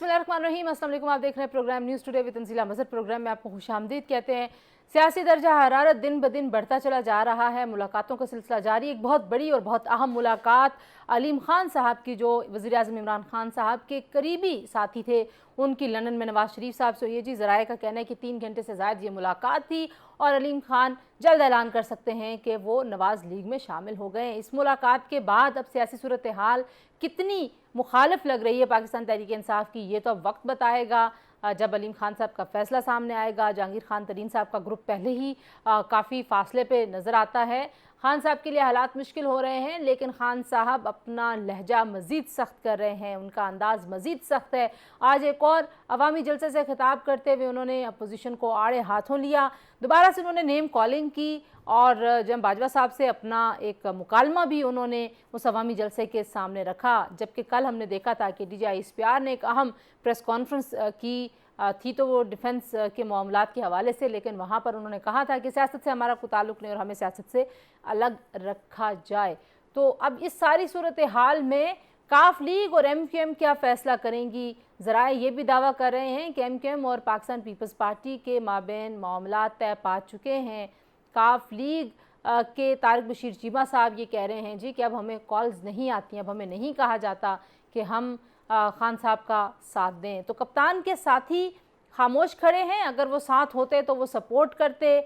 बिस्मिल्लाहिर्रहमानिर्रहीम, अस्सलाम वालेकुम। आप देख रहे हैं programme news today with Tanzila Mazhar. Programme में आपको खुशामदीद कहते हैं। सियासी दर्जा हरारत दिन ब दिन बढ़ता चला जा रहा है। मुलाकातों का सिलसिला जारी। एक बहुत बड़ी और बहुत अहम मुलाकात अलीम खान साहब की, जो वज़ीर आज़म इमरान खान साहब के करीबी साथी थे, उनकी लंदन में नवाज शरीफ साहब से हुई है। जी, ज़राए का कहना है कि 3 घंटे से ज़ायद ये मुलाकात थी और अलीम खान जल्द ऐलान कर सकते हैं कि वो नवाज़ लीग में शामिल हो गए। इस मुलाकात के बाद अब सियासी सूरत हाल कितनी मुखालिफ लग रही है पाकिस्तान तहरीक इंसाफ की, ये तो अब वक्त बताएगा। जब अलीम खान साहब का फैसला सामने आएगा। जहांगीर खान तरीन साहब का ग्रुप पहले ही काफ़ी फासले पे नज़र आता है। खान साहब के लिए हालात मुश्किल हो रहे हैं, लेकिन खान साहब अपना लहजा मज़ीद सख्त कर रहे हैं, उनका अंदाज़ मज़ीद सख्त है। आज एक और अवामी जलसे से खिताब करते हुए उन्होंने अपोजिशन को आड़े हाथों लिया। दोबारा से उन्होंने नेम कॉलिंग की और जब बाजवा साहब से अपना एक मुकालमा भी उन्होंने उस अवामी जलसे के सामने रखा। जबकि कल हमने देखा था कि DGI इस्पियार ने एक अहम प्रेस कॉन्फ्रेंस की थी, तो वो डिफेंस के मामलात के हवाले से, लेकिन वहाँ पर उन्होंने कहा था कि सियासत से हमारा कोई ताल्लुक़ नहीं और हमें सियासत से अलग रखा जाए। तो अब इस सारी सूरत हाल में काफ लीग और MQM क्या फ़ैसला करेंगी? ज़राए ये भी दावा कर रहे हैं कि MQM और पाकिस्तान पीपल्स पार्टी के माबैन मामलात तय पा चुके हैं। काफ लीग के तारिक बशीर चीमा साहब ये कह रहे हैं जी कि अब हमें कॉल्स नहीं आती, अब हमें नहीं कहा जाता कि हम खान साहब का साथ दें। तो कप्तान के साथी खामोश खड़े हैं। अगर वो साथ होते तो वो सपोर्ट करते,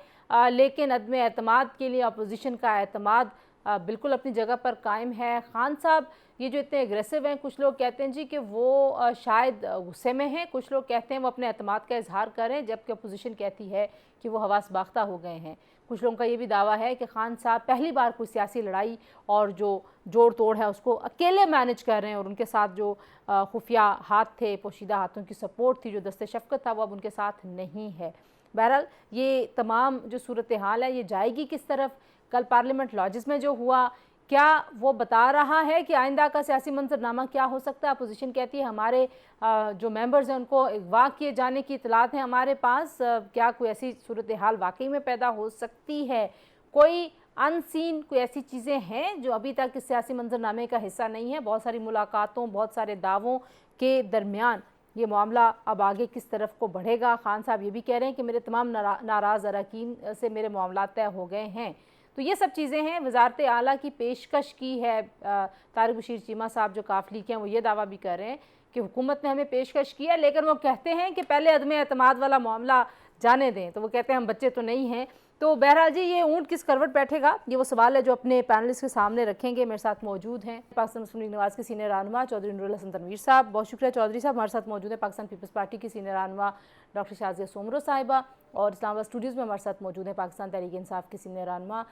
लेकिन अदम एतमाद के लिए अपोजिशन का एतमाद बिल्कुल अपनी जगह पर कायम है। खान साहब ये जो इतने एग्रेसिव हैं, कुछ लोग कहते हैं जी कि वो शायद गुस्से में हैं, कुछ लोग कहते हैं वो अपने एतमाद का इजहार करें, जबकि अपोजिशन कहती है कि वो हवास बाख्ता हो गए हैं। कुछ लोगों का ये भी दावा है कि खान साहब पहली बार कोई सियासी लड़ाई और जो जोड़ तोड़ है उसको अकेले मैनेज कर रहे हैं और उनके साथ जो खुफिया हाथ थे, पोशीदा हाथों की सपोर्ट थी, जो दस्ते शफ़क़त था, वो अब उनके साथ नहीं है। बहरहाल ये तमाम जो सूरत हाल है ये जाएगी किस तरफ? कल पार्लियामेंट लॉजेस में जो हुआ, क्या वो बता रहा है कि आइंदा का सियासी मंजरनामा क्या हो सकता है? अपोजिशन कहती है हमारे जो मेंबर्स हैं उनको अगवा किए जाने की इतलात है हमारे पास। क्या कोई ऐसी सूरत हाल वाकई में पैदा हो सकती है? कोई अनसीन कोई ऐसी चीज़ें हैं जो अभी तक इस सियासी मंजरनामे का हिस्सा नहीं है? बहुत सारी मुलाकातों, बहुत सारे दावों के दरमियान ये मामला अब आगे किस तरफ को बढ़ेगा? खान साहब ये भी कह रहे हैं कि मेरे तमाम नाराज़ अरकान से मेरे मामला तय हो गए हैं। तो ये सब चीज़ें हैं। वज़ारत आला की पेशकश की है। तारिक बशीर चीमा साहब जो काफ लीग हैं वो ये दावा भी कर रहे हैं कि हुकूमत ने हमें पेशकश की है, लेकिन वो कहते हैं कि पहले अदम एतमाद वाला मामला जाने दें। तो वो कहते हैं हम बच्चे तो नहीं हैं। तो बहरहाल जी, ये ऊँट किस करवट बैठेगा, ये वो सवाल है जो अपने पैनलिस्ट के सामने रखेंगे। मेरे साथ मौजूद हैं पाकिस्तान मुस्लिम लीग नवाज़ के सीनियर रहनुमा चौधरी नूरुल हसन तनवीर साहब, बहुत शुक्रिया चौधरी साहब। हमारे साथ मौजूद है पाकिस्तान पीपल्स पार्टी की सीनियर रहनुमा डॉक्टर शाज़िया सोमरो साहिबा, और इस्लामाबाद स्टूडियोज़ में हमारे साथ मौजूद है पाकिस्तान तहरीक इंसाफ के सीनियर रहनुमा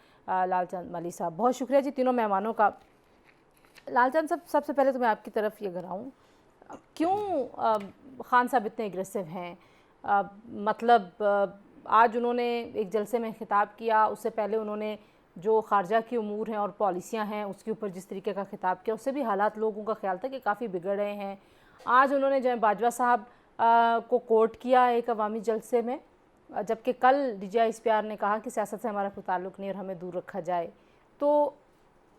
लालचंद मली साहब। बहुत शुक्रिया जी तीनों मेहमानों का। लालचंद साहब, सबसे पहले तो मैं आपकी तरफ ये कराऊँ, क्यों खान साहब इतने एग्रेसिव हैं? मतलब आज उन्होंने एक जलसे में खिताब किया, उससे पहले उन्होंने जो खारजा की उमूर हैं और पॉलिसियाँ हैं उसके ऊपर जिस तरीके का खिताब किया, उससे भी हालात लोगों का ख्याल था कि काफ़ी बिगड़ रहे हैं। आज उन्होंने जब बाजवा साहब को कोर्ट किया एक अवामी जलसे में, जबकि कल DGI इस्पियार ने कहा कि सियासत से हमारा कोई ताल्लुक़ नहीं और हमें दूर रखा जाए। तो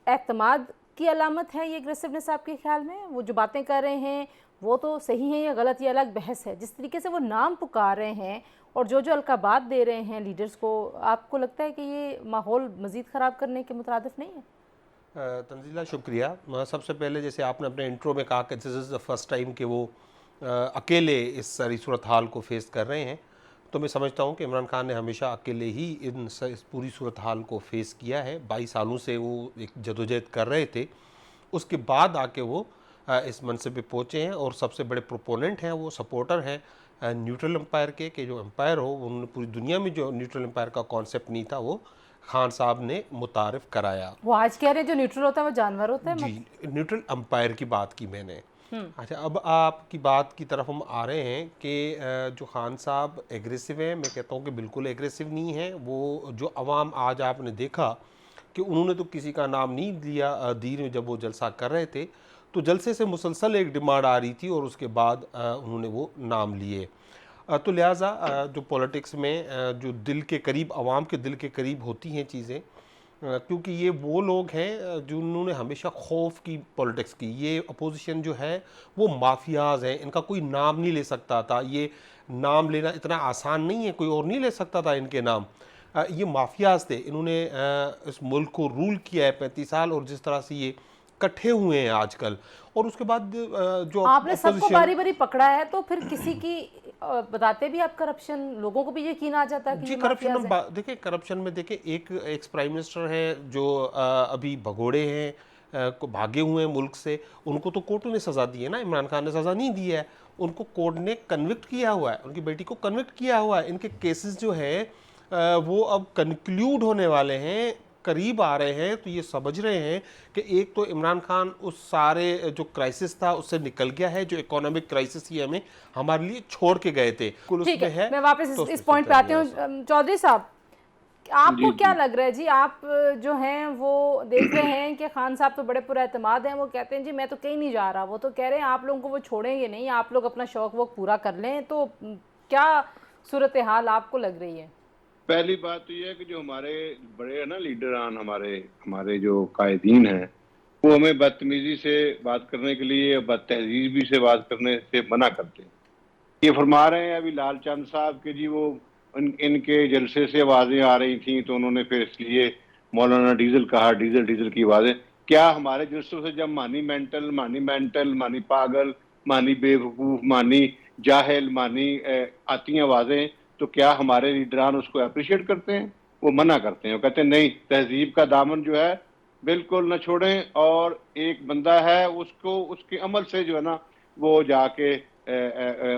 एतमाद की अलामत है ये एग्रेसिवनेस आपके ख्याल में? वो जो बातें कर रहे हैं वो तो सही है या गलत, ये अलग बहस है। जिस तरीके से वो नाम पुकार रहे हैं और जो अलकाबात दे रहे हैं लीडर्स को, आपको लगता है कि ये माहौल मज़ीद ख़राब करने के मुतरादिफ नहीं है? तंजीला शुक्रिया। सबसे पहले जैसे आपने अपने इंट्रो में कहा कि this is the first time कि वो अकेले इस सारी सूरत हाल को फेस कर रहे हैं, तो मैं समझता हूँ कि इमरान खान ने हमेशा अकेले ही इस पूरी सूरत हाल को फेस किया है। 22 सालों से वो एक जदोजहद कर रहे थे, उसके बाद आके वो इस मनसब पे पहुँचे हैं और सबसे बड़े प्रोपोनेंट हैं, वो सपोर्टर हैं न्यूट्रल एम्पायर के जो एम्पायर हो, उन्होंने पूरी दुनिया में जो न्यूट्रल एम्पायर का कॉन्सेप्ट नहीं था वो खान साहब ने मुतारिफ कराया। वो आज कह रहे हैं जो न्यूट्रल होता है वो जानवर होता है। जी, न्यूट्रल एम्पायर की बात की मैंने। अच्छा, अब आपकी बात की तरफ हम आ रहे हैं कि जो खान साहब एग्रेसिव हैं, मैं कहता हूँ कि बिल्कुल एग्रेसिव नहीं है वो। जो अवाम आज आपने देखा कि उन्होंने तो किसी का नाम नहीं लिया दीन में, जब वो जलसा कर रहे थे तो जलसे से मुसलसल एक डिमांड आ रही थी और उसके बाद उन्होंने वो नाम लिए। तो लिहाजा जो पॉलिटिक्स में जो दिल के करीब, आवाम के दिल के करीब होती हैं चीज़ें, क्योंकि ये वो लोग हैं जिन्होंने हमेशा खौफ की पॉलिटिक्स की। ये अपोजिशन जो है वो माफियाज हैं, इनका कोई नाम नहीं ले सकता था। ये नाम लेना इतना आसान नहीं है, कोई और नहीं ले सकता था इनके नाम। ये माफियाज थे, इन्होंने इस मुल्क को रूल किया है 35 साल, और जिस तरह से ये इकट्ठे हुए हैं आजकल। और उसके बाद जो आपने सबको अपोजिशन, बारी बारी पकड़ा है, तो फिर किसी की बताते भी आप करप्शन, लोगों को भी यकीन आ जाता है कि जी ये करप्शन माफियाज में हैं। देखिए, करप्शन में देखिए, एक एक्स प्राइम मिनिस्टर है जो अभी भगोड़े हैं, को भागे हुए हैं मुल्क से। उनको तो कोर्ट ने सज़ा दी है ना, इमरान खान ने सज़ा नहीं दी है। उनको कोर्ट ने कन्विक्ट किया हुआ है, उनकी बेटी को कन्विक्ट किया हुआ है। इनके केसेस जो है वो अब कंक्लूड होने वाले हैं, करीब आ रहे हैं। तो ये समझ रहे हैं कि एक तो इमरान खान उस सारे जो क्राइसिस था उससे निकल गया है, जो इकोनॉमिक क्राइसिस ये हमें हमारे लिए छोड़ के गए थे, कुल ठीक उसमें है, मैं वापस तो इस उसमें पॉइंट पे से आती हूँ। चौधरी साहब, आपको जी क्या जी। लग रहा है जी? आप जो हैं वो देख रहे हैं कि खान साहब तो बड़े पुरएतमाद हैं, वो कहते हैं जी मैं तो कहीं नहीं जा रहा, वो तो कह रहे हैं आप लोगों को वो छोड़ेंगे नहीं, आप लोग अपना शौक वोक पूरा कर लें। तो क्या सूरत हाल आपको लग रही है? पहली बात तो ये है कि जो हमारे बड़े है ना लीडरान, हमारे हमारे जो कायदीन हैं, वो हमें बदतमीजी से बात करने के लिए, बदतहजीबी से बात करने से मना करते हैं। ये फरमा रहे हैं अभी लालचंद साहब के जी, वो इनके जलसे से आवाजें आ रही थी तो उन्होंने फिर इसलिए मौलाना डीजल कहा, डीजल डीजल की आवाजें। क्या हमारे जलसों से जब मानी मेंटल, मानी पागल, मानी बेवकूफ, मानी जाहिल, मानी आती हैं आवाजें, तो क्या हमारे लीडरान उसको अप्रिशिएट करते हैं? वो मना करते हैं, वो कहते हैं नहीं, तहजीब का दामन जो है बिल्कुल न छोड़ें, और एक बंदा है उसको उसके अमल से जो है ना वो जाके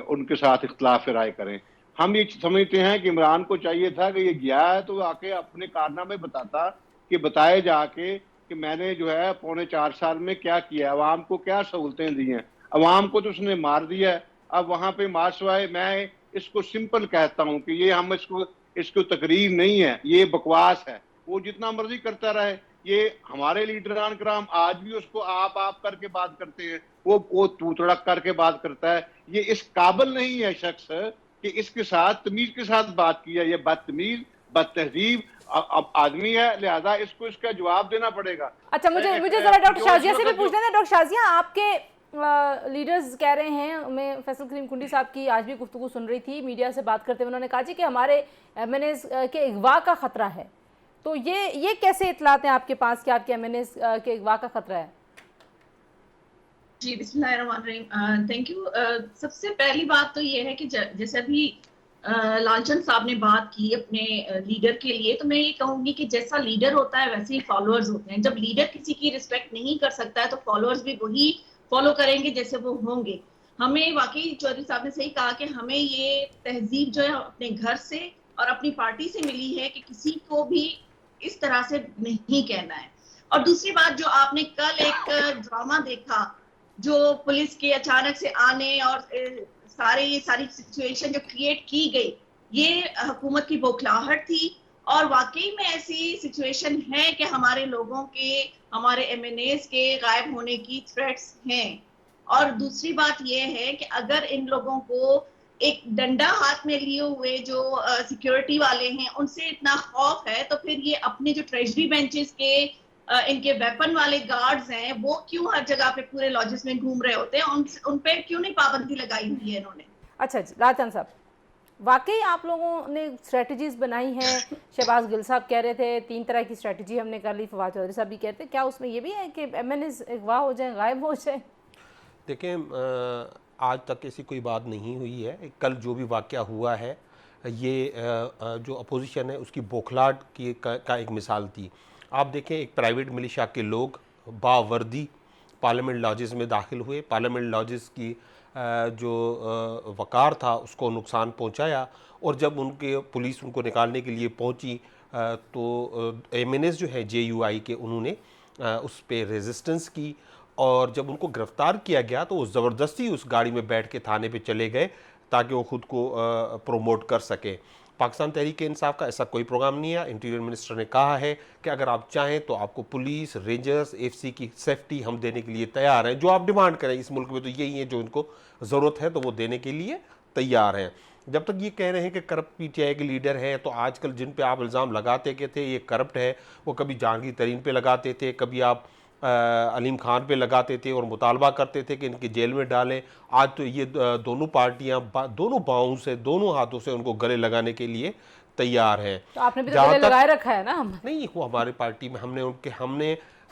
उनके साथ इख्तलाफ राय करें। हम ये समझते हैं कि इमरान को चाहिए था कि ये गया है तो आके अपने कारनामे बताता, कि बताए जाके कि मैंने जो है 4.25 साल में क्या किया, अवाम को क्या सहूलतें दी हैं। अवाम को तो उसने मार दिया है। अब वहां पे मार्शवाए, मैं इसको सिंपल कहता हूं कि ये हम इसको तकरीर नहीं है, ये बकवास है। वो जितना मर्जी करता रहे, ये हमारे लीडरान कराम आज भी उसको आप करके बात करते हैं, वो तू तड़क करके बात करता है। ये इस काबिल नहीं है शख्स कि इसके साथ तमीज के साथ बात की है। ये बदतमीज, बदतहजीब अब आदमी है, लिहाजा इसको इसका जवाब देना पड़ेगा। अच्छा, मुझे मुझे जरा डॉक्टर शाजिया से भी जो पूछना है। डॉक्टर शाजिया, आपके लीडर्स कह रहे हैं, मैं फैसल करीम कुंडी साहब की आज भी गुफ्तगू सुन रही थी, मीडिया से बात करते हुए उन्होंने कहा जी कि हमारे एमएनएस के अगवा का खतरा है। तो ये कैसे इतलात हैं आपके पास कि आपके एमएनएस के अगवा का खतरा है? जी बिस्मिल्लाहिर्रहमानिर्रहीम, थैंक यू। सबसे पहली बात तो ये है कि जैसे अभी लालचंद साहब ने बात की अपने लीडर के लिए, तो मैं ये कहूंगी कि जैसा लीडर होता है वैसे ही फॉलोअर्स होते हैं। जब लीडर किसी की रिस्पेक्ट नहीं कर सकता है तो फॉलोअर्स भी वही फॉलो करेंगे जैसे वो होंगे। हमें वाकई चौधरी साहब ने सही कहा कि हमें ये तहजीब जो है अपने घर से और अपनी पार्टी से मिली है कि किसी को भी इस तरह से नहीं कहना है। और दूसरी बात, जो आपने कल एक ड्रामा देखा, जो पुलिस के अचानक से आने और ये सारी सिचुएशन जो क्रिएट की गई, ये हुकूमत की बौखलाहट थी। और वाकई में ऐसी सिचुएशन है कि हमारे लोगों के, हमारे एमएनएस के गायब होने की थ्रेट्स हैं। और दूसरी बात ये है कि अगर इन लोगों को एक डंडा हाथ में लिए हुए जो सिक्योरिटी वाले हैं उनसे इतना खौफ है, तो फिर ये अपने जो ट्रेजरी बेंचेस के इनके वेपन वाले गार्ड्स हैं, वो क्यों हर जगह पे पूरे लॉजेस में घूम रहे होते हैं? उन पे क्यों नहीं पाबंदी लगाई हुई है इन्होंने? अच्छा जी, लालचंद साहब, वाकई आप लोगों ने स्ट्रेटजीज बनाई हैं। शहबाज गिल साहब कह रहे थे 3 तरह की स्ट्रेटजी हमने कर ली, फवाद चौधरी साहब भी कहते हैं, क्या उसमें ये भी है कि एमएनएस अगवा हो जाए, गायब हो जाए? देखें, आज तक ऐसी कोई बात नहीं हुई है। कल जो भी वाक़या हुआ है, ये जो अपोजिशन है उसकी बौखलाहट की का एक मिसाल थी। आप देखें, एक प्राइवेट मिलिशिया के लोग बावर्दी पार्लियामेंट लॉजेस में दाखिल हुए, पार्लियामेंट लॉजेस की जो वक़ार था उसको नुकसान पहुंचाया, और जब उनके पुलिस उनको निकालने के लिए पहुंची तो एमएनएस जो है जेयूआई के, उन्होंने उस पर रेजिस्टेंस की, और जब उनको गिरफ्तार किया गया तो वो ज़बरदस्ती उस गाड़ी में बैठ के थाने पे चले गए ताकि वो ख़ुद को प्रोमोट कर सके। पाकिस्तान तहरीक इंसाफ का ऐसा कोई प्रोग्राम नहीं है। इंटीरियर मिनिस्टर ने कहा है कि अगर आप चाहें तो आपको पुलिस, रेंजर्स, एफसी की सेफ्टी हम देने के लिए तैयार हैं। जो आप डिमांड करें, इस मुल्क में तो यही है, जो उनको ज़रूरत है तो वो देने के लिए तैयार हैं। जब तक ये कह रहे हैं कि करप्ट पीटीआई के लीडर हैं, तो आजकल जिन पे आप इल्ज़ाम लगाते के थे ये करप्ट है, वो कभी जहांगीर तरीन पे लगाते थे, कभी आप अलीम खान पे लगाते थे और मुतालबा करते थे कि इनकी जेल में डालें। आज तो ये दोनों पार्टियां दोनों बाहों से, दोनों हाथों से उनको गले लगाने के लिए तैयार हैं। तो आपने भी तो गले लगाए रखा है ना। नहीं, वो हमारे पार्टी में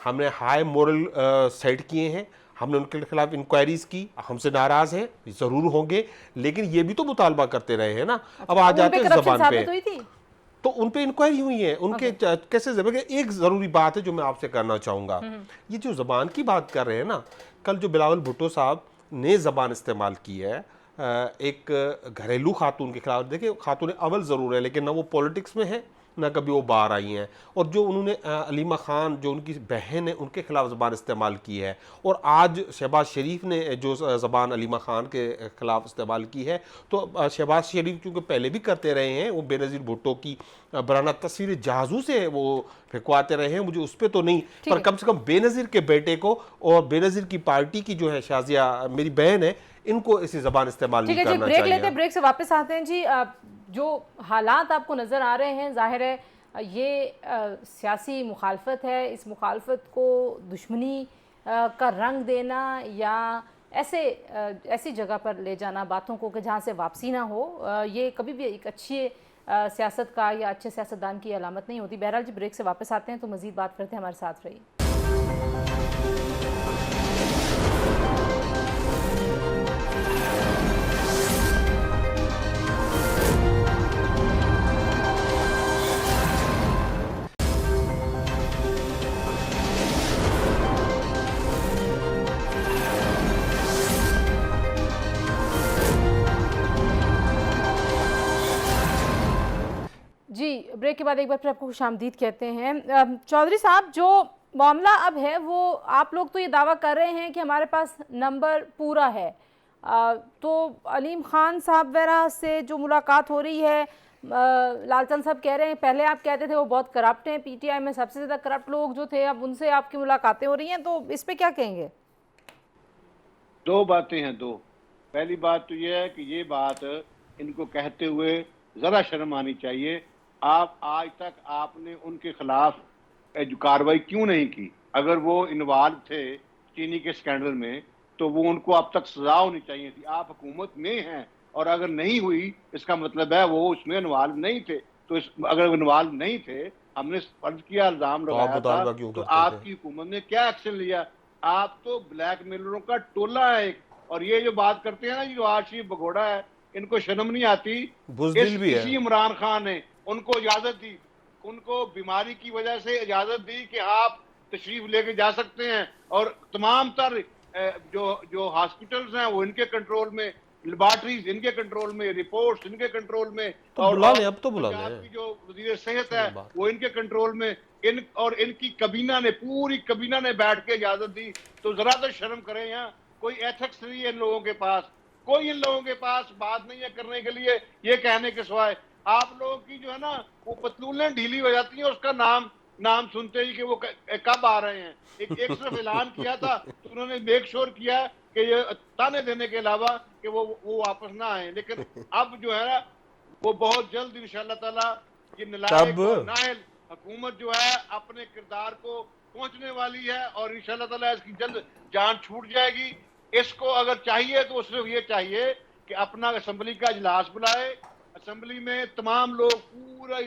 हमने हाई मोरल सेट किए हैं, हमने उनके खिलाफ इंक्वायरीज की, हमसे नाराज हैं, जरूर होंगे, लेकिन ये भी तो मुतालबा करते रहे हैं ना। अब आ जाते हैं जबान पे, तो उन पे इंक्वायरी हुई है, उनके कैसे जबकि एक जरूरी बात है जो मैं आपसे करना चाहूंगा, ये जो जबान की बात कर रहे हैं ना, कल जो बिलावल भुट्टो साहब ने जबान इस्तेमाल की है एक घरेलू खातून के खिलाफ, देखिए खातून अव्वल ज़रूर है लेकिन ना वो पॉलिटिक्स में है ना कभी वो बाहर आई हैं, और जो उन्होंने अलीमा खान जो उनकी बहन है उनके खिलाफ ज़बान इस्तेमाल की है, और आज शहबाज शरीफ ने जो ज़बान अलीमा खान के खिलाफ इस्तेमाल की है, तो शहबाज शरीफ चूँकि पहले भी करते रहे हैं, वो बेनज़ीर भुट्टो की बराना तस्वीर जहाज़ों से वो फेंकवाते रहे हैं, मुझे उस पर तो नहीं, पर कम से कम बेनज़ीर के बेटे को और बेनज़ीर की पार्टी की जो है शाजिया मेरी बहन है, इनको इसी ज़बान इस्तेमाल नहीं करना चाहिए। ब्रेक लेते हैं, ब्रेक से वापस आते हैं जी। जो हालात आपको नज़र आ रहे हैं, जाहिर है ये सियासी मुखालफत है, इस मुखालफत को दुश्मनी का रंग देना या ऐसी जगह पर ले जाना बातों को कि जहाँ से वापसी ना हो, ये कभी भी एक अच्छी सियासत का या अच्छे सियासतदान की अलामत नहीं होती। बहरहाल जी, ब्रेक से वापस आते हैं तो मज़ीद बात करते हैं, हमारे साथ रहिए। जी, ब्रेक के बाद एक बार फिर आपको खुशामदीद कहते हैं। चौधरी साहब, जो मामला अब है वो आप लोग तो ये दावा कर रहे हैं कि हमारे पास नंबर पूरा है, तो अलीम खान साहब वगैरह से जो मुलाकात हो रही है, लालचंद साहब कह रहे हैं, पहले आप कहते थे वो बहुत करप्ट हैं, पीटीआई में सबसे ज़्यादा करप्ट लोग जो थे, अब उनसे आपकी मुलाकातें हो रही हैं, तो इस पर क्या कहेंगे? दो बातें हैं, दो। पहली बात तो ये है कि ये बात इनको कहते हुए ज़रा शर्म आनी चाहिए। आप आज तक आपने उनके खिलाफ जो कार्रवाई क्यों नहीं की? अगर वो इन्वॉल्व थे चीनी के स्कैंडल में तो वो उनको अब तक सजा होनी चाहिए थी। आप हुकूमत में हैं और अगर नहीं हुई इसका मतलब है वो उसमें इन्वॉल्व नहीं थे। तो अगर इन्वॉल्व नहीं थे, हमने फर्ज किया, इल्जाम लगाया था, तो आपकी हुकूमत ने क्या एक्शन लिया? आप तो ब्लैक मेलरों का टोला है एक, और ये जो बात करते हैं ना, जो आशिफ भगोड़ा है, इनको शर्म नहीं आती। इसी इमरान खान ने उनको इजाजत दी, उनको बीमारी की वजह से इजाजत दी कि आप तशरीफ लेके जा सकते हैं, और तमाम तर जो हॉस्पिटल्स हैं वो इनके कंट्रोल में, लेबॉर्ट्रीज इनके कंट्रोल में, रिपोर्ट्स इनके कंट्रोल में, तो अब तो बुला लें। की जो वजीर सेहत है वो इनके कंट्रोल में, इनकी कबीना ने, पूरी कबीना ने बैठ के इजाजत दी। तो जरा तो शर्म करें, यहाँ कोई एथिक्स नहीं है इन लोगों के पास, कोई इन लोगों के पास बात नहीं है करने के लिए, ये कहने के सिवाय। आप लोगों की जो है ना वो पतलूनें ढीली हो जाती हैं उसका नाम सुनते ही कि वो कब आ रहे हैं। एक सिर्फ ऐलान किया था तो उन्होंने मेक श्योर किया कि ये ताने देने के अलावा कि वो वापस ना आए, लेकिन अब जो है ना वो बहुत जल्द इंशाअल्लाह ताला ये नाइल हुकूमत जो है अपने किरदार को पहुंचने वाली है, और इंशाअल्लाह ताला इसकी जल्द जान छूट जाएगी। इसको अगर चाहिए तो सिर्फ ये चाहिए कि अपना असेंबली का इजलास बुलाए, असेंबली में तमाम लोग पूरा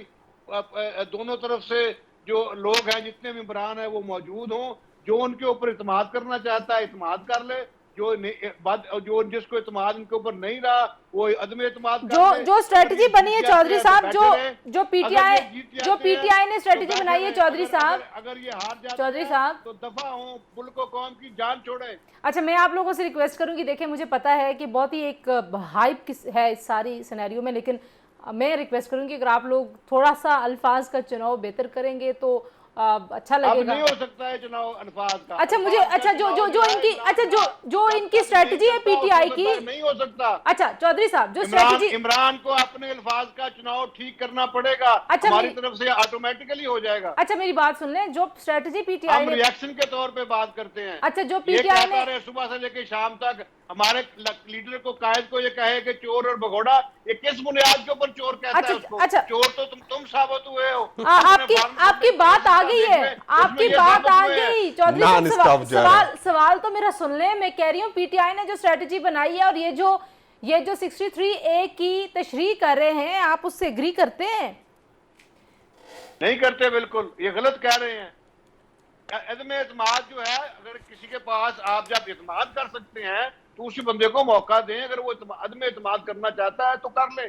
दोनों तरफ से जो लोग हैं, जितने मेंबरान हैं वो मौजूद हों। जो उनके ऊपर इत्मीनाद करना चाहता है इत्मीनाद कर ले, जो जिसको इत्मीनाद इनके ऊपर नहीं रहा वो अदम इत्मीनाद कर ले। जो स्ट्रेटजी बनी है चौधरी साहब, जो पीटीआई ने स्ट्रेटजी बनाई है चौधरी साहब, अगर ये हार जाते चौधरी साहब तो दफा हो, मुल्क को कौम की जान छोड़े। अच्छा, मैं आप लोगों से रिक्वेस्ट करूंगी, देखिए मुझे पता है कि बहुत ही एक हाइप है इस सारी सिनेरियो में, लेकिन मैं रिक्वेस्ट करूंगी अगर आप लोग थोड़ा सा अल्फाज का चुनाव बेहतर करेंगे तो अच्छा अब लगेगा। नहीं हो सकता है चुनाव अल्फाज का। अच्छा मुझे अल्फाज का अच्छा जो जो चुनाव जो है, इनकी इमरान अच्छा जो खान जो जब इनकी तक स्ट्रेटजी है नहीं करता, पीटीआई उसको की, तक नहीं हो सकता। अच्छा चौधरी साहब जो इमरान स्ट्रेटजी, इमरान को अपने अल्फाज का चुनाव ठीक करना पड़ेगा, अच्छा हमारी मेरी तरफ से ऑटोमेटिकली हो जाएगा। अच्छा मेरी बात सुन लें, जो स्ट्रेटजी पीटीआई हम ने, रिएक्शन के तौर पे बात करते हैं। अच्छा जो ये पीटीआई कहता ने, रहे सुबह से लेकर शाम तक, हमारे लीडर को, कायद को ये कहे कि चोर और भगोड़ा, ये किस बुनियाद के ऊपर चोर कहता अच्छा है उसको? अच्छा चोर तो तुम साबित हुए हो। आपकी अपने फॉरेन आपकी पब्लिक बात आ गई रिलेशंस है, उसमें आपकी ये बात साबित आ हुए हैं। गई चौधरी साहब। Non-stop जा रहा है। सवाल तो मेरा सुन ले, मैं कह रही हूँ पीटीआई ने जो स्ट्रेटजी बनाई है और ये जो 63A की तशरीह कर रहे हैं, आप उससे एग्री करते हैं? नहीं करते, बिल्कुल ये गलत कह रहे हैं। अदम एतमाद जो है, अगर किसी के पास आप जब एतमाद कर सकते हैं तो उसी बंदे को मौका दें। अगर वो अदम एतमाद करना चाहता है तो कर ले।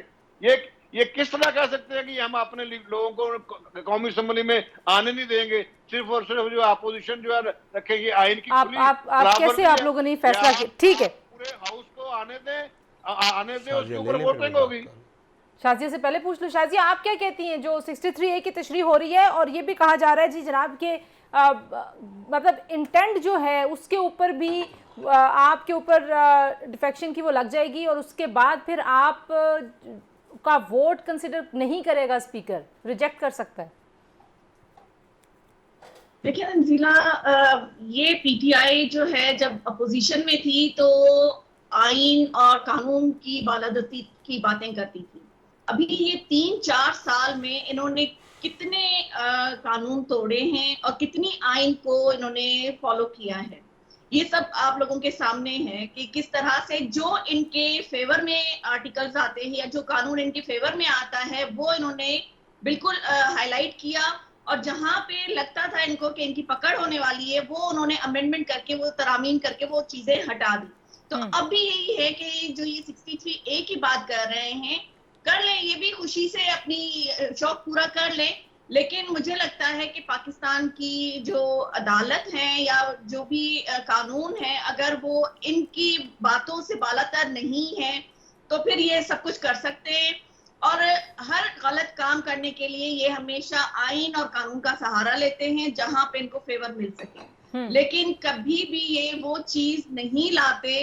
ये किस तरह कह सकते हैं कि हम अपने लोगों को कौमी असम्बली में आने नहीं देंगे, सिर्फ और सिर्फ जो अपोजिशन जो है रखेगी, आइन की आप खुली कैसे खिलाफवर्जी आप है। लोगों ने या फैसला किया? ठीक है, पूरे हाउस को आने दें, आने दें, उसके शाजिया ले ऊपर ले, फिर वोटिंग मैं होगी। बात करूं। शाजिया से पहले पूछ लो। शाजिया आप क्या कहती हैं, जो 63A की तशरीह हो रही है और ये भी कहा जा रहा है जी जनाब के मतलब इंटेंट जो है उसके ऊपर भी आपके ऊपर डिफेक्शन की वो लग जाएगी और उसके बाद फिर आप का वोट कंसिडर नहीं करेगा स्पीकर, रिजेक्ट कर सकता है? देखिए तंजीला, ये पीटीआई जो है जब अपोजिशन में थी तो आइन और कानून की बालादस्ती की बातें करती थी। अभी ये 3-4 साल में इन्होंने कितने कानून तोड़े हैं और कितनी आइन को इन्होंने फॉलो किया है, ये सब आप लोगों के सामने है कि किस तरह से जो इनके फेवर में आर्टिकल्स आते हैं या जो कानून इनके फेवर में आता है वो इन्होंने बिल्कुल हाईलाइट किया, और जहां पे लगता था इनको कि इनकी पकड़ होने वाली है वो उन्होंने अमेंडमेंट करके, वो तरामीम करके वो चीजें हटा दी। तो अब भी यही है कि जो ये 63A की बात कर रहे हैं, कर लें, ये भी खुशी से अपनी शौक पूरा कर लें। लेकिन मुझे लगता है कि पाकिस्तान की जो अदालत है या जो भी कानून है, अगर वो इनकी बातों से बालातर नहीं है तो फिर ये सब कुछ कर सकते हैं। और हर गलत काम करने के लिए ये हमेशा आइन और कानून का सहारा लेते हैं जहां पे इनको फेवर मिल सके, लेकिन कभी भी ये वो चीज नहीं लाते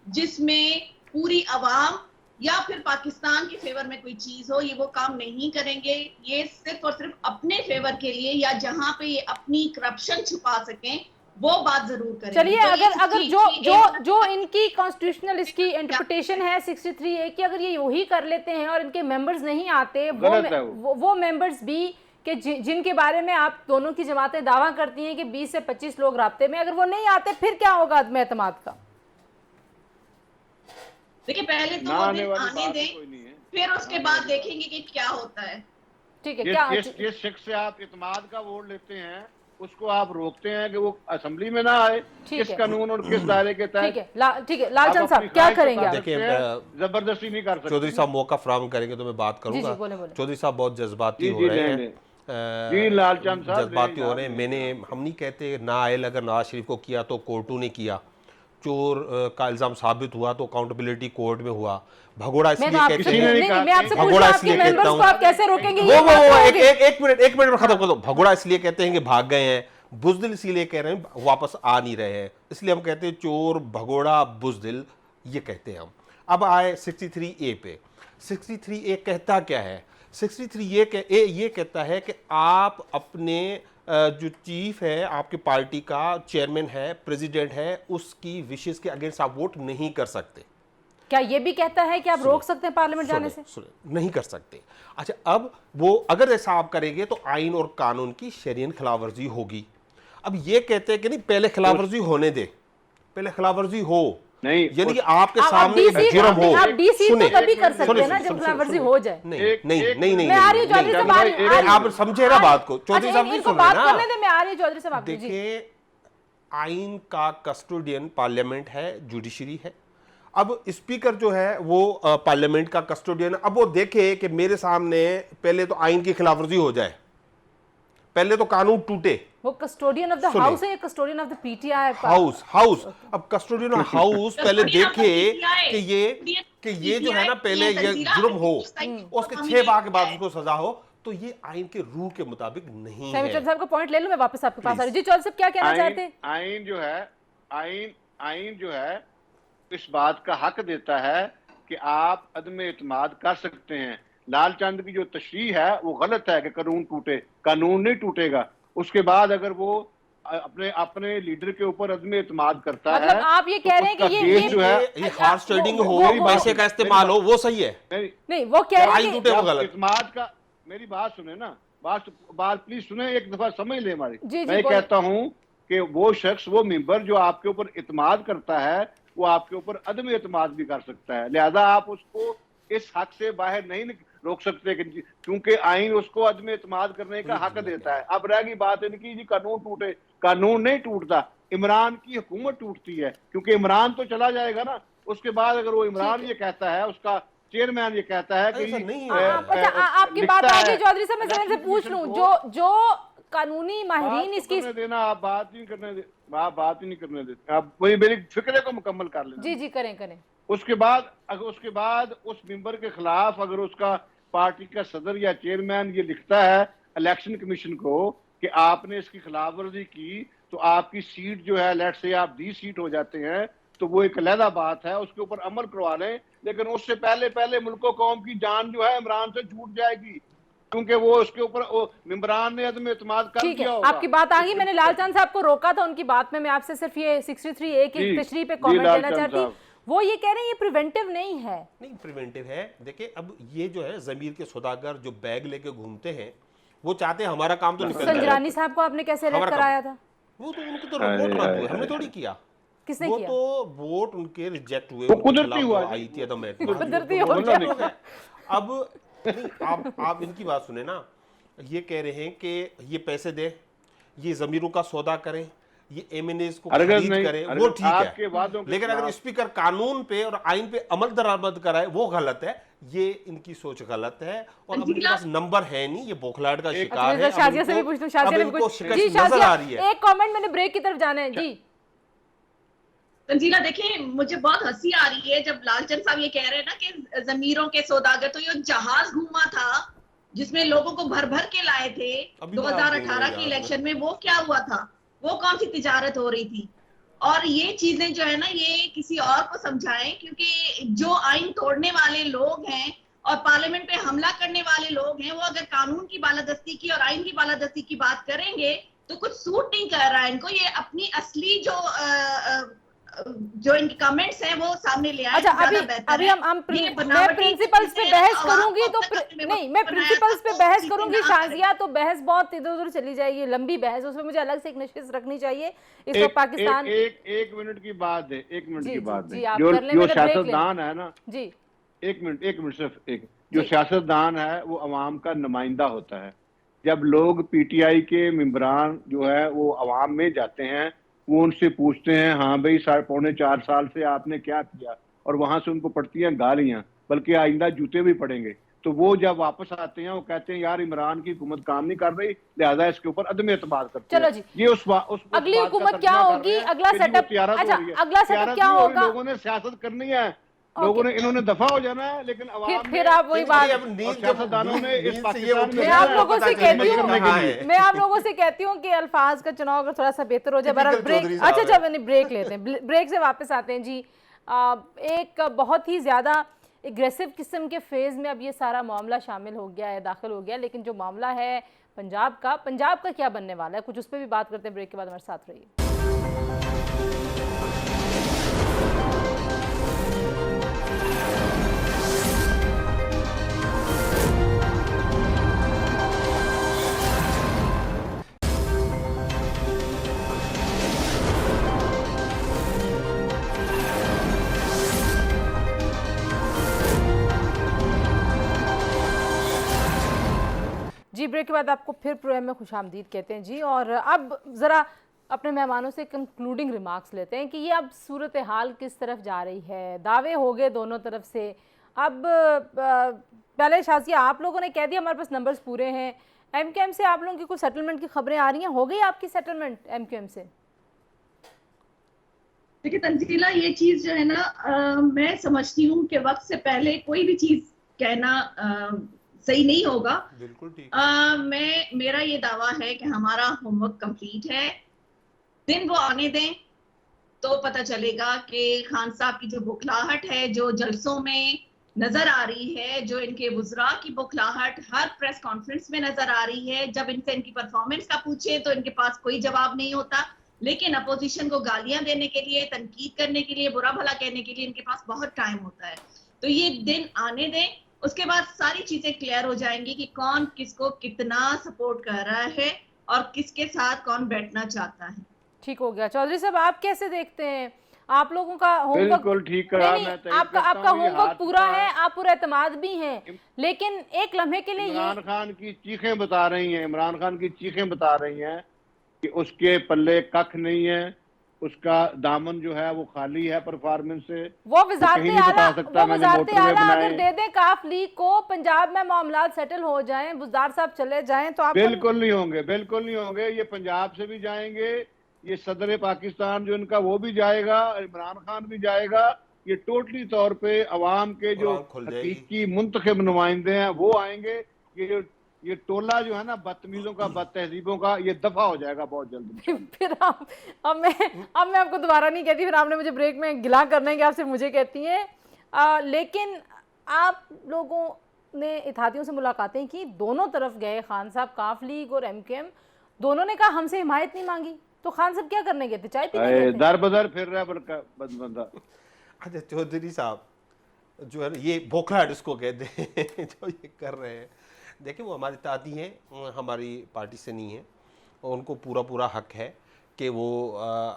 जिसमें पूरी आवाम या फिर पाकिस्तान के फेवर में कोई चीज हो। ये वो काम नहीं करेंगे। ये सिर्फ और सिर्फ अपने फेवर के लिए या जहां पे ये अपनी करप्शन छुपा सकें वो बात जरूर करेंगे। चलिए, तो अगर जो इनकी कॉन्स्टिट्यूशनल इसकी इंटरप्रिटेशन है 63A की, अगर ये वही कर लेते हैं और इनके मेंबर्स नहीं आते, वो मेंबर्स भी कि जिनके बारे में आप दोनों की जमातें दावा करती हैं कि 20 से 25 लोग राब्ते में, अगर वो नहीं आते फिर क्या होगा अदम एतमाद का? देखिए पहले तो वो दिन आने दें, फिर उसके बाद देखेंगे कि क्या होता है। ठीक है, क्या जिस शख्स से आप इत्मीनान का वोट लेते हैं उसको आप रोकते हैं कि वो असेंबली में ना आए, किस कानून और किस दायरे के तहत? ठीक है लालचंद साहब क्या करेंगे आप? देखिए जबरदस्ती नहीं कर सकते। चौधरी साहब मौका फराहम करेंगे तो मैं बात करूंगा। चौधरी साहब बहुत जज्बाती हो रहे हैं, जी लालचंद साहब जज्बाती हो रहे हैं। हम नहीं कहते नाअहल अगर नवाज शरीफ को किया तो कोर्टों ने किया, चोर का इल्जाम साबित हुआ तो अकाउंटेबिलिटी कोर्ट में हुआ, भगोड़ा इसलिए कहते हैं, भगोड़ा इसलिए कहता हूँ, आप कैसे रोकेंगे? एक मिनट में खत्म कर दो। भगोड़ा इसलिए कहते हैं कि भाग गए हैं, बुजदिल इसीलिए कह रहे हैं वापस आ नहीं रहे हैं, इसलिए हम कहते हैं चोर, भगोड़ा, बुजदिल, ये कहते हैं हम। अब आए 63A पे। 63A कहता क्या है? 63A ये कहता है कि आप अपने जो चीफ है आपकी पार्टी का, चेयरमैन है, प्रेसिडेंट है, उसकी विशेस के अगेंस्ट आप वोट नहीं कर सकते। क्या ये भी कहता है कि आप रोक सकते हैं पार्लियामेंट जाने से? नहीं कर सकते। अच्छा, अब वो अगर ऐसा आप करेंगे तो आइन और कानून की शरीयत खिलाफवर्जी होगी। अब ये कहते हैं कि नहीं, पहले खिलाफवर्जी होने दे, पहले खिलाफवर्जी हो, नहीं यानी कि आपके सामने एक जुर्म हो। आप डीसी तो तभी कर सकते हैं ना जब खिलाफवर्जी हो जाए। नहीं, मैं आ रही हूं चौधरी साहब, आप समझे ना बात को। चौधरी साहब नहीं सुन रहे ना। मैं आ रही हूं चौधरी साहब। देखिए, आइन का कस्टोडियन पार्लियामेंट है, जुडिशरी है। अब स्पीकर जो है वो पार्लियामेंट का कस्टोडियन। अब वो देखे कि मेरे सामने पहले तो आइन की खिलाफवर्जी हो जाए, पहले तो कानून टूटे। वो कस्टोडियन ऑफ द हाउस है या custodian of the PTI? House. अब कस्टोडियन ऑफ हाउस पहले देखे कि ये जो है ना, पहले ये जुर्म हो, उसके 6 बार के बाद उसको सजा हो, तो ये आइन के रूह के मुताबिक नहीं सैमी है। चौधरी साहब का पॉइंट ले लूं, मैं वापस आपके पास आ रही हूं। Please. जी चौधरी साहब क्या कहना चाहते हैं? आइन जो है इस बात का हक देता है कि आप अदम एतमाद कर सकते हैं। लालचंद की जो तशरीह है वो गलत है कि कानून टूटे, कानून नहीं टूटेगा। उसके बाद अगर वो अपने अपने लीडर के ऊपर अदम एतमाद करता मतलब है, आप ये तो कह रहे हैं कि उसका ये केस जो है ये हार्स ट्रेडिंग हो, मेरी बात- पैसे का इस्तेमाल हो, वो सही है। नहीं, वो कह रहे आइन हैं टूटे कि वो गलत। इतमाद का, मेरी बात सुने ना, बात प्लीज सुने, एक दफा समझ ले हमारी। जी, मैं बोलिए। कहता हूं कि वो शख्स, वो मेंबर जो आपके ऊपर इतमाद करता है, वो आपके ऊपर अदम एतमाद भी कर सकता है। लिहाजा आप उसको इस हक से बाहर नहीं रोक सकते क्योंकि आइन उसको अदम एतमाद करने का हक देता है। अब रह गई बात इनकी जी कानून टूटे, कानून नहीं टूटता, इमरान की हुकूमत टूटती है, क्योंकि इमरान तो चला जाएगा ना। उसके बाद अगर वो इमरान ये कहता है, उसका चेयरमैन ये कहता है कि ऐसा नहीं अच्छा, आपकी बात आ गई चौधरी साहब, मैं जरा से पूछ लूं, जो कानूनी माहिरीन इसकी देना, आप बात नहीं करने दे, आप बात ही नहीं करने देते। आप वही मेरी फिक्रे को मुकम्मल कर लेना। जी करें। उसके बाद उस मेंबर के खिलाफ अगर उसका पार्टी का सदर या चेयरमैन ये लिखता है इलेक्शन कमीशन को कि आपने इसकी खिलाफ वर्जी की, तो आपकी सीट जो है, लेट से आप 20 सीट हो जाते हैं, तो वो एक अलहदा बात है, उसके ऊपर अमल करवा लें। लेकिन उससे पहले मुल्को कौम की जान जो है इमरान से छूट जाएगी, क्योंकि वो उसके ऊपर मेंबरान ने अदम एतमाद कर ठीक है, दिया होगा। आपकी बात आ गई। मैंने लालचंद साहब को रोका था उनकी बात में, मैं आपसे सिर्फ ये 63A की तशरीह पे कमेंट देना चाहती। वो ये कह रहे हैं ये प्रिवेंटिव नहीं है। नहीं, प्रिवेंटिव है। देखिए, अब ये जो है जमीर के सौदागर जो बैग लेके घूमते हैं, वो चाहते हैं हमारा काम तो निकल जाए। संजरानी साहब को आपने कैसे अरेस्ट हमारा कराया था? वो तो उनको तो वोट रद्द हुए, हमने थोड़ी किया। किसने वो किया? तो वोट उनके रिजेक्ट हुए, वो उनके कुदरती खिलाफ हुआ जो आई थी अदम एतमाद। कुदरती वो हो तो गया। अब नहीं, आप इनकी बात सुने ना, ये कह रहे हैं कि ये पैसे दे, ये जमीरों का सौदा करें, ये एमएनएस को खरीद करें, वो ठीक है। लेकिन अगर स्पीकर कानून पे और आइन पे अमल दरामद कराए, वो गलत है। ये इनकी सोच गलत है और अब इनके पास नंबर है नहीं, ये बौखलाहट का शिकार है। शाजिया से भी पूछ लूं, शाजिया ने भी कुछ जी, नजर आ रही है। एक कमेंट, मैंने ब्रेक की तरफ जाना है जी। तंजीला, देखिए मुझे बहुत हंसी आ रही है जब लालचंद साहब ये कह रहे हैं ना कि जमीरों के सौदागर, तो ये जहाज घूमा था जिसमें लोगों को भर भर के लाए थे 2018 के इलेक्शन में, वो क्या हुआ था? वो कौन सी तिजारत हो रही थी? और ये चीजें जो है ना, ये किसी और को समझाएं, क्योंकि जो आइन तोड़ने वाले लोग हैं और पार्लियामेंट पे हमला करने वाले लोग हैं, वो अगर कानून की बालादस्ती की और आइन की बालादस्ती की बात करेंगे तो कुछ सूट नहीं कर रहा है इनको। ये अपनी असली जो इनके कमेंट्स हैं वो सामने ले आए। अच्छा, अभी हम मैं प्रिंसिपल्स पे बहस करूंगी तो नहीं, मैं प्रिंसिपल्स पे बहस करूंगी शाजिया, तो बहस बहुत इधर उधर चली जाएगी, लंबी बहस, उसमें मुझे अलग से एक नशिश रखनी चाहिए। इस वक्त पाकिस्तान एक मिनट की बात है, एक मिनट की बात है। जो सियासतदान है ना जी, एक मिनट सिर्फ एक, जो सियासतदान है वो अवाम का नुमाइंदा होता है। जब लोग पीटीआई के मेंबरान जो है वो अवाम में जाते हैं, वो उनसे पूछते हैं, हाँ भाई 4.5 साल से आपने क्या किया, और वहां से उनको पड़ती हैं गालियां, बल्कि आइंदा जूते भी पड़ेंगे। तो वो जब वापस आते हैं वो कहते हैं यार इमरान की हुकूमत काम नहीं कर रही, लिहाजा इसके ऊपर अदम एतमाद करते हैं। चलो जी, ये उस अगली हुकूमत क्या होगी, अगला सेटअप, अच्छा अगला सेटअप क्या होगा? लोगों ने सियासत करनी है, लोगों ने, इन्होंने दफा हो जाना है, लेकिन फिर आप वही बात, मैं आप लोगों से कहती हूँ कि अल्फाज का चुनाव अगर थोड़ा सा बेहतर हो जाए। ब्रेक, अच्छा ब्रेक लेते हैं, ब्रेक से वापस आते हैं जी। एक बहुत ही ज़्यादा एग्रेसिव किस्म के फेज़ में अब ये सारा मामला शामिल हो गया है, दाखिल हो गया, लेकिन जो मामला है पंजाब का क्या बनने वाला है, कुछ उस पर भी बात करते हैं। ब्रेक के बाद हमारे साथ रहिए। जी, ब्रेक के बाद आपको फिर प्रोग्राम में खुशामदीद कहते हैं जी। और अब ज़रा अपने मेहमानों से कंक्लूडिंग रिमार्क्स लेते हैं कि ये अब सूरत हाल किस तरफ जा रही है। दावे हो गए दोनों तरफ से। अब पहले शाजिया, आप लोगों ने कह दिया हमारे पास नंबर्स पूरे हैं। एमक्यूएम से आप लोगों की कोई सेटलमेंट की खबरें आ रही हैं? हो गई आपकी सेटलमेंट एमक्यूएम से? देखिए तंजीला, ये चीज़ जो है ना, मैं समझती हूँ कि वक्त से पहले कोई भी चीज़ कहना सही नहीं होगा। बिल्कुल ठीक। मेरा ये दावा है कि हमारा होमवर्क कंप्लीट है। दिन वो आने दें तो पता चलेगा कि खान साहब की जो बौखलाहट है, जो जलसों में नजर आ रही है, जो इनके वुज़रा की बौखलाहट हर प्रेस कॉन्फ्रेंस में नजर आ रही है। जब इनसे इनकी परफॉर्मेंस का पूछे तो इनके पास कोई जवाब नहीं होता, लेकिन अपोजिशन को गालियां देने के लिए, तनकीद करने के लिए, बुरा भला कहने के लिए इनके पास बहुत टाइम होता है। तो ये दिन आने दें, उसके बाद सारी चीजें क्लियर हो जाएंगी कि कौन किसको कितना सपोर्ट कर रहा है और किसके साथ कौन बैठना चाहता है। ठीक हो गया। चौधरी साहब, आप कैसे देखते हैं? आप लोगों का होमवर्क बिल्कुल ठीक करा। नहीं, मैं तय आपका करता आपका हूँ, ये होमवर्क हाथ पूरा का है, आप पूरा एतमाद भी हैं, लेकिन एक लम्हे के लिए इमरान ये खान की चीखें बता रही हैं, इमरान खान की चीखें बता रही हैं कि उसके पल्ले कख नहीं है, उसका दामन जो है वो खाली है परफॉर्मेंस से। वो कहीं नहीं बता सकता मैंने वजारत मोटरवे आला अगर बनाए। दे दें काफ लीग को, पंजाब में मामला सेटल हो जाएं, बुज़दार साहब चले जाएं, तो आपको बिल्कुल नहीं होंगे, बिल्कुल नहीं होंगे। ये पंजाब से भी जाएंगे, ये सदर पाकिस्तान जो इनका वो भी जाएगा, इमरान खान भी जाएगा। ये टोटली तौर पे अवाम के जो कुरान खुल जाएगी। हकीकी मुंतखब नुमाइंदे हैं वो आएंगे। ये टोला जो है ना बदतमीजों का, बद तहजीबों का, ये दफा हो जाएगा बहुत जल्द। फिर अब मैं आपको दोबारा नहीं कहती, फिर आपने मुझे ब्रेक में गिला करने के, आप सिर्फ मुझे कहती हैं। लेकिन आप लोगों ने इत्तेहादियों से मुलाकातें की, दोनों तरफ गए, खान साहब काफ लीग और एमकेएम दोनों ने कहा हमसे हिमायत नहीं मांगी, तो खान साहब क्या करने गए थे? चाय पीने गए थे? दर बदर फिर रहा है बंदा। अच्छा चौधरी साहब, जो है ना ये बोखलाहट इसको कहते हैं जो ये कर रहे हैं, देखिए वो हमारी दादी हैं, हमारी पार्टी से नहीं है, और उनको पूरा पूरा हक है कि वो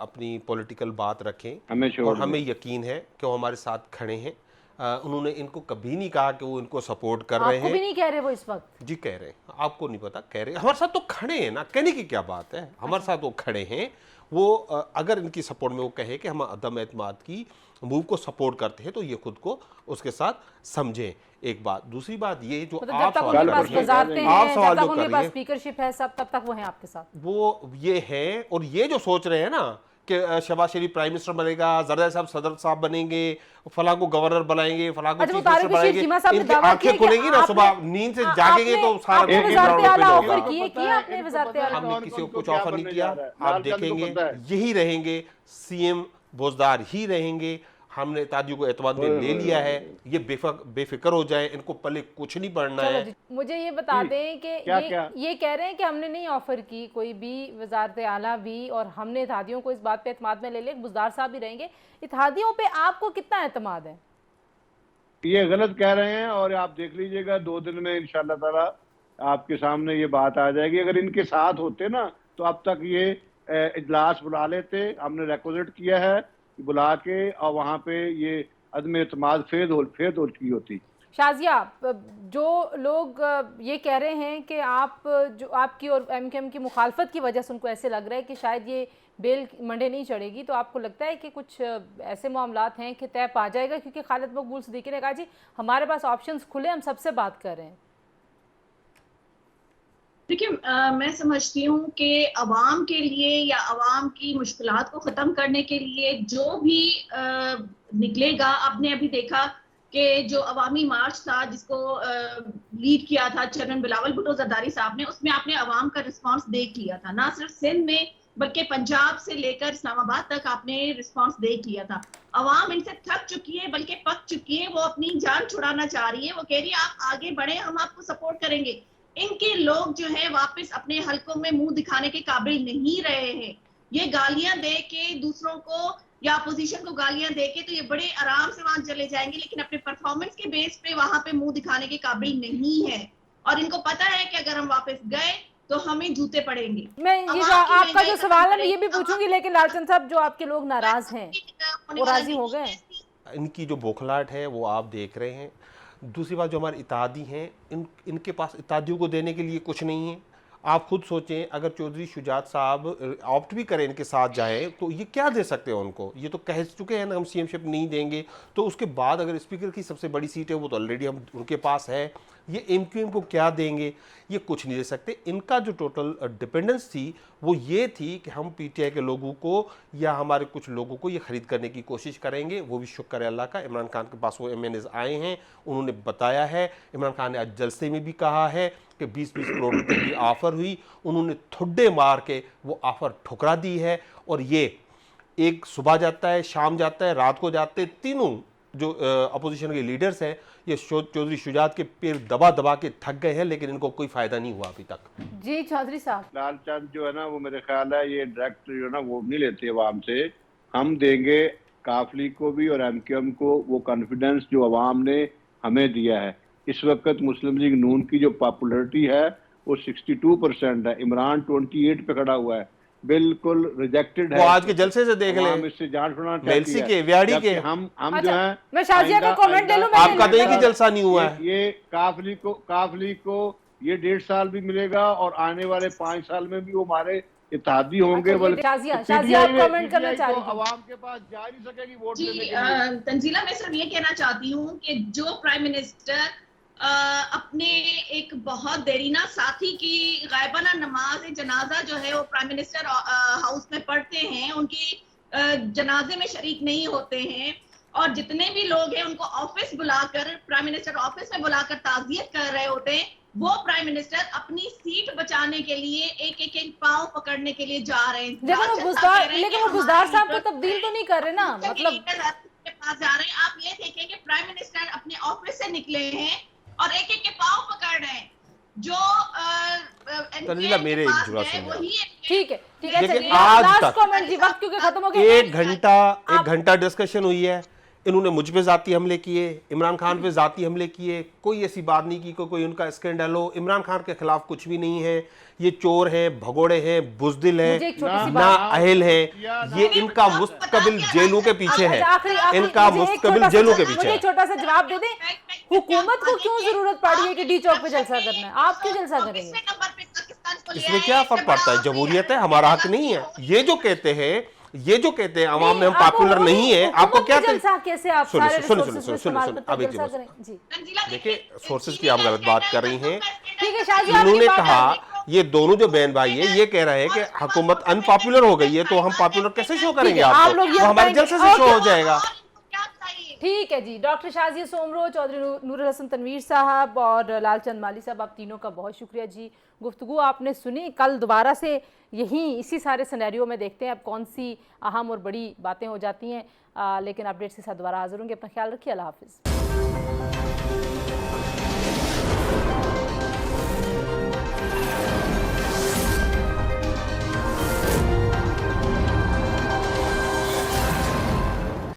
अपनी पॉलिटिकल बात रखें, हमें और हमें यकीन है कि वो हमारे साथ खड़े हैं। उन्होंने इनको कभी नहीं कहा कि वो इनको सपोर्ट कर रहे आपको हैं। भी नहीं कह रहे वो इस वक्त? जी कह रहे हैं, आपको नहीं पता, कह रहे हैं हमारे साथ तो खड़े हैं ना, कहने की क्या बात है, हमारे साथ वो खड़े हैं। वो अगर इनकी सपोर्ट में वो कहे कि हम अदम एतमाद की मूव को सपोर्ट करते हैं तो ये खुद को उसके साथ समझें। एक बात, दूसरी बात ये जो मतलब आप जब तक सवाल उनके कर पास रही हैं, वजारतें हैं, आप जब सवाल तक जो कर उनके रही पास हैं स्पीकरशिप है, सब तब तक वो हैं आपके साथ। वो ये है, और ये जो सोच रहे हैं ना कि शहबाज शरीफ प्राइम मिनिस्टर बनेगा, जरदारी साहब सदर साहब बनेंगे, फलां को गवर्नर बनाएंगे, फलां को अच्छा, वो चीफ मिनिस्टर तारिक रशीद बनाएंगे, चीमा साहब ने इनकी दावा किया आंखें कि खुलेंगी ना, आपने- सुबह नींद से जागेंगे तो सारा आपने कुछ वजारत ग्राउंड आला पे ऑफर होगा। किए कि आपने वजारत आला हमने कौन- किसी कौन को को कुछ क्या ऑफर नहीं बनने किया, जा रहा है। आप लालचंद को देखेंगे पता है। यही रहेंगे, सीएम बोजदार ही रहेंगे। हमने तादियों को एतमाद में ले लिया है, ये बेफिक्र हो जाए, इनको पल्ले कुछ नहीं पड़ना चलो है। जी, मुझे ये बता दें कि क्या? ये कह रहे हैं कि हमने नहीं ऑफर की कोई भी वजारत आला भी, और हमने इत्तेहादियों को इस बात पे एतमाद में ले लिया, बुज़दार साहब भी रहेंगे। इत्तेहादियों पे आपको कितना एतमाद है? ये गलत कह रहे हैं, और आप देख लीजिएगा 2 दिन में इंशाल्लाह ताला आपके सामने ये बात आ जाएगी। अगर इनके साथ होते ना तो अब तक ये इजलास बुला लेते, हमने रिक्वेस्ट किया है बुला के, और वहाँ पे ये अदम एतमाद फेद की होती। शाजिया, जो लोग ये कह रहे हैं कि आप जो आपकी और एमकेएम की मुखालफत की वजह से उनको ऐसे लग रहा है कि शायद ये बेल मंडे नहीं चढ़ेगी, तो आपको लगता है कि कुछ ऐसे मामलात हैं कि तय पा जाएगा? क्योंकि खालिद मकबूल सिद्दीकी ने कहा जी हमारे पास ऑप्शंस खुले, हम सबसे बात कर रहे हैं। देखिए, मैं समझती हूँ कि अवाम के लिए या अवाम की मुश्किलात को ख़त्म करने के लिए जो भी निकलेगा, आपने अभी देखा कि जो अवामी मार्च था जिसको लीड किया था चरण बिलावल भुट्टो जरदारी साहब ने, उसमें आपने अवाम का रिस्पांस देख लिया था। ना सिर्फ सिंध में बल्कि पंजाब से लेकर इस्लामाबाद तक आपने रिस्पांस देख लिया था। अवाम इनसे थक चुकी है, बल्कि पक चुकी है, वो अपनी जान छुड़ाना चाह रही है। वो कह रही है आप आगे बढ़े, हम आपको सपोर्ट करेंगे। इनके लोग जो है वापस अपने हलकों में मुंह दिखाने के काबिल नहीं रहे हैं। ये गालियां दे के दूसरों को या अपोजिशन को गालियां दे के तो ये बड़े आराम से वहां चले जाएंगे, लेकिन अपने परफॉर्मेंस के बेस पे वहां पे मुंह दिखाने के काबिल नहीं है। और इनको पता है कि अगर हम वापस गए तो हमें जूते पड़ेंगे। मैं ये जो आपका जो सवाल है मैं ये भी पूछूंगी, लेकिन लालचंद साहब जो आपके लोग नाराज हैं वो राजी हो गए? इनकी जो बौखलाहट है वो आप देख रहे हैं। दूसरी बात, जो हमारे इत्तेहादी हैं, इनके पास इत्तेहादियों को देने के लिए कुछ नहीं है। आप खुद सोचें, अगर चौधरी शुजात साहब ऑप्ट भी करें इनके साथ जाएं तो ये क्या दे सकते हैं उनको? ये तो कह चुके हैं ना हम सीएमशिप नहीं देंगे। तो उसके बाद अगर स्पीकर की सबसे बड़ी सीट है वो तो ऑलरेडी हम उनके पास है, ये एमक्यूएम को क्या देंगे, ये कुछ नहीं दे सकते। इनका जो टोटल डिपेंडेंस थी वो ये थी कि हम पीटीआई के लोगों को या हमारे कुछ लोगों को ये खरीद करने की कोशिश करेंगे। वो भी शुक्र है अल्लाह का, इमरान खान के पास वो एमएनएस आए हैं, उन्होंने बताया है। इमरान खान ने आज जलसे में भी कहा है कि 20-20 करोड़ रुपए की ऑफर हुई, उन्होंने ठुड्डे मार के वो ऑफर ठुकरा दी है। और ये एक सुबह जाता है, शाम जाता है, रात को जाते, तीनों जो अपोजिशन के लीडर्स हैं ये चौधरी शुजात के पैर दबा दबा के थक गए हैं, लेकिन इनको कोई फायदा नहीं हुआ अभी तक। जी चौधरी साहब, लालचंद जो है ना वो मेरे ख्याल है ये डायरेक्ट जो है ना वो नहीं लेते अवाम से। हम देंगे काफली को भी और एमक्यूएम को वो कॉन्फिडेंस जो अवाम ने हमें दिया है। इस वक्त मुस्लिम लीग नून की जो पॉपुलरिटी है वो 62% है, इमरान 28 पे खड़ा हुआ है, बिल्कुल रिजेक्टेड है। वो आज के जलसे से देख अवाम ले, इससे जान छुड़ाना मेलसी चाहती के, है। व्याड़ी के। जबकि हम जो अच्छा, है मैं शाजिया का कमेंट ले लूं, मैं आपका तो एक ही जलसा नहीं हुआ है। ये काफली को ये 1.5 साल भी मिलेगा और आने वाले 5 साल में भी वो हमारे इत्तेहादी होंगे। अच्छा, बल्कि शाजिया PTI आप कमेंट करना चाह रही थी। अवाम के पास जा ही नहीं सकेगी वोट जी देने के लिए। तंजीला, मैं सिर्फ ये कहना चाहती हूँ कि जो प्राइम मिनिस्टर अपने एक बहुत देरीना साथी की गायबाना नमाज जनाजा जो है वो प्राइम मिनिस्टर हाउस में पढ़ते हैं, उनकी जनाजे में शरीक नहीं होते हैं, और जितने भी लोग हैं उनको ऑफिस बुलाकर, प्राइम मिनिस्टर ऑफिस में बुलाकर ताज़ियत कर रहे होते हैं, वो प्राइम मिनिस्टर अपनी सीट बचाने के लिए एक पांव पकड़ने के लिए जा रहे हैं। लेकिन वो बुज़दार साहब को तब्दील तो नहीं कर रहे ना, मतलब के पास जा रहे हैं। आप ये देखें कि प्राइम मिनिस्टर अपने ऑफिस से निकले हैं और एक के पांव पकड़ रहे हैं। जो तंजीला मेरे एक जुड़ा सुन ठीक है देखिए, चलिए, आज लास्ट तक कमेंट जी, वक्त क्योंकि खत्म हो गया। एक घंटा डिस्कशन हुई है। इन्होंने मुझ पे जाती हमले किए, इमरान खान पे जाती हमले किए, कोई ऐसी बात नहीं की कोई उनका स्कैंडल हो। इमरान खान के खिलाफ कुछ भी नहीं है। ये चोर हैं, भगोड़े हैं, बुजदिल मुझे एक हैं, छोटी सी ना अहल हैं। ये इनका मुस्तकबिल जेलों के पीछे है, इनका मुस्तकबिल जेलों के पीछे मुझे है। छोटा सा जवाब दे दें, हुकूमत को क्यों जरूरत पड़ी है कि डी चौक पे जलसा करना है? आप क्यों जलसा करेंगे? इसमें क्या फर्क पड़ता है? जमहूरियत है, हमारा हक नहीं है। ये जो कहते हैं अवाम में हम पॉपुलर नहीं है, आपको क्या जलसा कैसे आप सारे सुनिए अब एक जी देखिए, सोर्सेज की आप गलत बात कर रही हैं। ठीक है शाजी, इन्होंने कहा, ये दोनों जो बहन भाई है ये कह रहे हैं कि हुकूमत अनपॉपुलर हो गई है, तो हम पॉपुलर कैसे शो करेंगे आप आपको? लोग ये वो हमारे बताएंगे। जलसे से शो हो जाएगा। ठीक है जी। डॉक्टर शाजिया सोमरो, चौधरी नूरुल हसन तनवीर साहब और लालचंद माली साहब, आप तीनों का बहुत शुक्रिया जी। गुफ्तगू आपने सुनी। कल दोबारा से यहीं इसी सारे सिनेरियो में देखते हैं अब कौन सी अहम और बड़ी बातें हो जाती हैं। लेकिन अपडेट्स के साथ दोबारा हाजिर होंगे। अपना ख्याल रखिए। अल्लाह हाफिज़।